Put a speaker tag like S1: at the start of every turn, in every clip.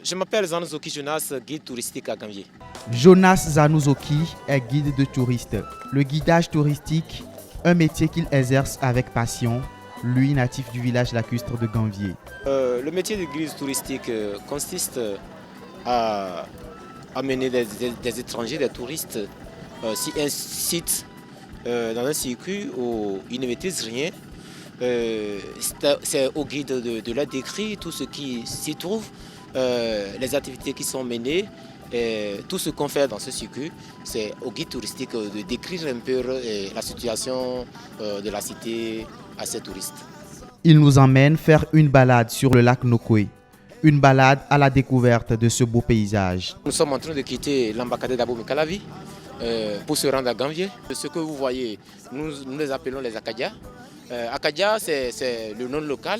S1: Je m'appelle Zanouzoki Jonas, guide touristique à Gambier.
S2: Jonas Zanouzoki est guide de touristes. Le guidage touristique, un métier qu'il exerce avec passion, lui natif du village lacustre de Gambier.
S1: Le métier de guide touristique consiste à amener des étrangers, des touristes, sur un site, dans un circuit où ils ne maîtrisent rien. C'est au guide de leur décrire tout ce qui s'y trouve, les activités qui sont menées, tout ce qu'on fait dans ce circuit. C'est au guide touristique de décrire un peu la situation de la cité à ces touristes.
S2: Il nous emmène faire une balade sur le lac Nokoué, une balade à la découverte de ce beau paysage.
S1: Nous sommes en train de quitter l'embacadère d'Abomey-Calavi pour se rendre à Gambier. Ce que vous voyez, nous les appelons les Akadias. Akadia, c'est le nom local.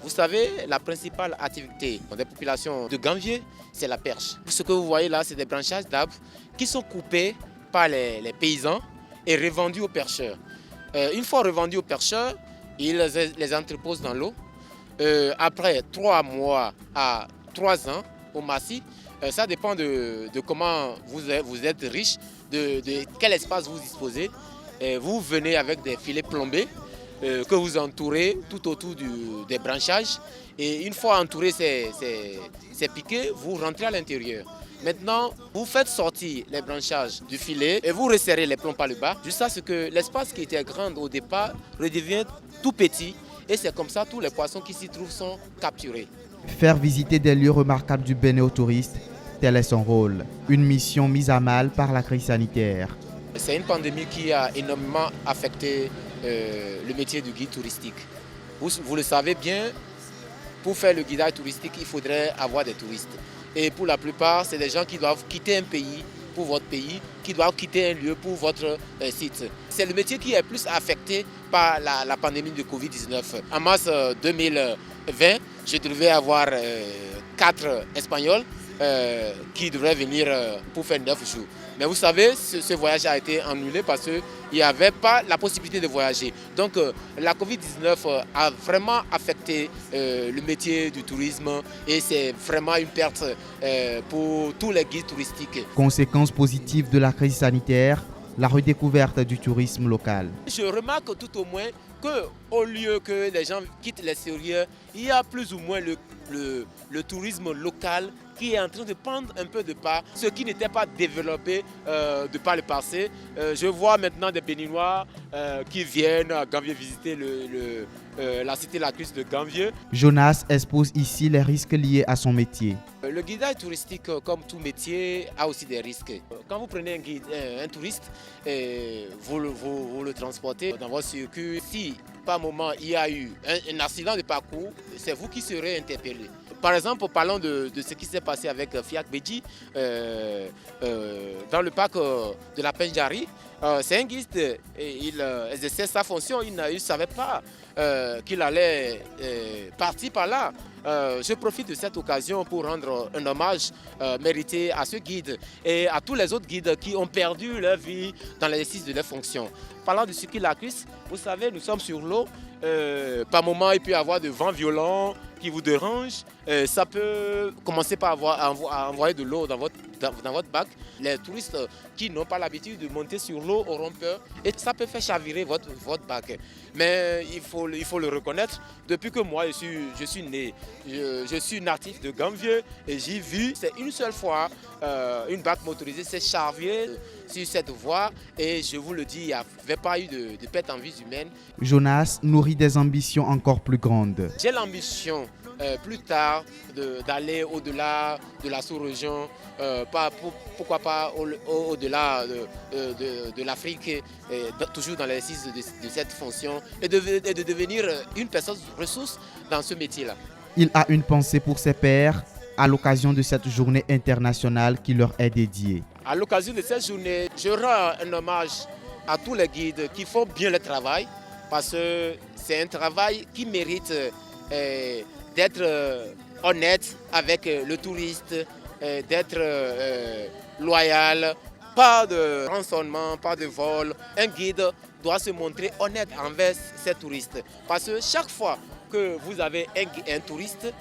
S1: Vous savez, la principale activité des populations de Gambier, c'est la perche. Ce que vous voyez là, c'est des branchages d'arbres qui sont coupés par les paysans et revendus aux percheurs. Une fois revendus aux percheurs, ils les entreposent dans l'eau. Après 3 mois à 3 ans au massif, ça dépend de comment vous êtes riche, de quel espace vous disposez. Vous venez avec des filets plombés que vous entourez tout autour des branchages. Et une fois entouré ces piquets, vous rentrez à l'intérieur. Maintenant, vous faites sortir les branchages du filet et vous resserrez les plombs par le bas, jusqu'à ce que l'espace qui était grand au départ redevient tout petit. Et c'est comme ça que tous les poissons qui s'y trouvent sont capturés.
S2: Faire visiter des lieux remarquables du Bénin aux touristes, tel est son rôle. Une mission mise à mal par la crise sanitaire.
S1: C'est une pandémie qui a énormément affecté le métier du guide touristique. Vous le savez bien, pour faire le guidage touristique, il faudrait avoir des touristes. Et pour la plupart, c'est des gens qui doivent quitter un pays pour votre pays, qui doivent quitter un lieu pour votre site. C'est le métier qui est plus affecté par la pandémie de Covid-19. En mars 2020, je devais avoir 4 Espagnols qui devraient venir pour faire 9 jours. Mais vous savez, ce voyage a été annulé parce qu'il n'y avait pas la possibilité de voyager. Donc la Covid-19 a vraiment affecté le métier du tourisme et c'est vraiment une perte pour tous les guides touristiques.
S2: Conséquence positive de la crise sanitaire, la redécouverte du tourisme local.
S1: Je remarque tout au moins qu'au lieu que les gens quittent l'extérieur, il y a plus ou moins le tourisme local qui est en train de prendre un peu de part, ce qui n'était pas développé de par le passé. Je vois maintenant des Béninois qui viennent à Gambier visiter la cité lacustre de Gambier.
S2: Jonas expose ici les risques liés à son métier.
S1: Le guidage touristique, comme tout métier, a aussi des risques. Quand vous prenez un touriste, vous le transportez dans votre circuit. Si par moment il y a eu un accident de parcours, c'est vous qui serez interpellé. Par exemple, parlons de ce qui s'est passé avec Fiak Beji dans le parc de la Pendjari. C'est un guide, il exerçait sa fonction, il ne savait pas qu'il allait partir par là. Je profite de cette occasion pour rendre un hommage mérité à ce guide et à tous les autres guides qui ont perdu leur vie dans l'exercice de leurs fonctions. Parlant du circuit lacustre, vous savez, nous sommes sur l'eau. Par moment, il peut y avoir de vents violents qui vous dérangent. Ça peut commencer par à envoyer de l'eau dans votre bac. Les touristes qui n'ont pas l'habitude de monter sur l'eau auront peur et ça peut faire chavirer votre bac. Mais il faut le reconnaître. Depuis que moi je suis né, je suis natif de Gambier et j'ai vu, c'est une seule fois, une bac motorisée s'est chavirée sur cette voie et je vous le dis, il n'y avait pas eu de perte en vie humaine.
S2: Jonas nourrit des ambitions encore plus grandes.
S1: J'ai l'ambition plus tard d'aller au-delà de la sous-région, pourquoi pas au-delà de l'Afrique, toujours dans l'exercice de cette fonction et de devenir une personne ressource dans ce métier-là.
S2: Il a une pensée pour ses pairs à l'occasion de cette journée internationale qui leur est dédiée.
S1: À l'occasion de cette journée, je rends un hommage à tous les guides qui font bien le travail parce que c'est un travail qui mérite d'être honnête avec le touriste, d'être loyal, pas de rançonnement, pas de vol. Un guide doit se montrer honnête envers ses touristes parce que chaque fois que vous avez un touriste,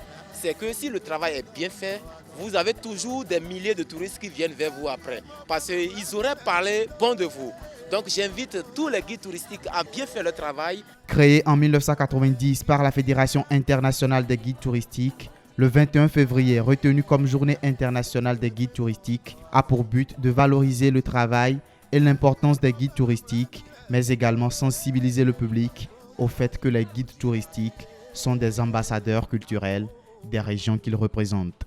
S1: c'est que si le travail est bien fait, vous avez toujours des milliers de touristes qui viennent vers vous après. Parce qu'ils auraient parlé bon de vous. Donc j'invite tous les guides touristiques à bien faire le travail.
S2: Créé en 1990 par la Fédération internationale des guides touristiques, le 21 février, retenu comme Journée internationale des guides touristiques, a pour but de valoriser le travail et l'importance des guides touristiques, mais également sensibiliser le public au fait que les guides touristiques sont des ambassadeurs culturels des régions qu'ils représentent.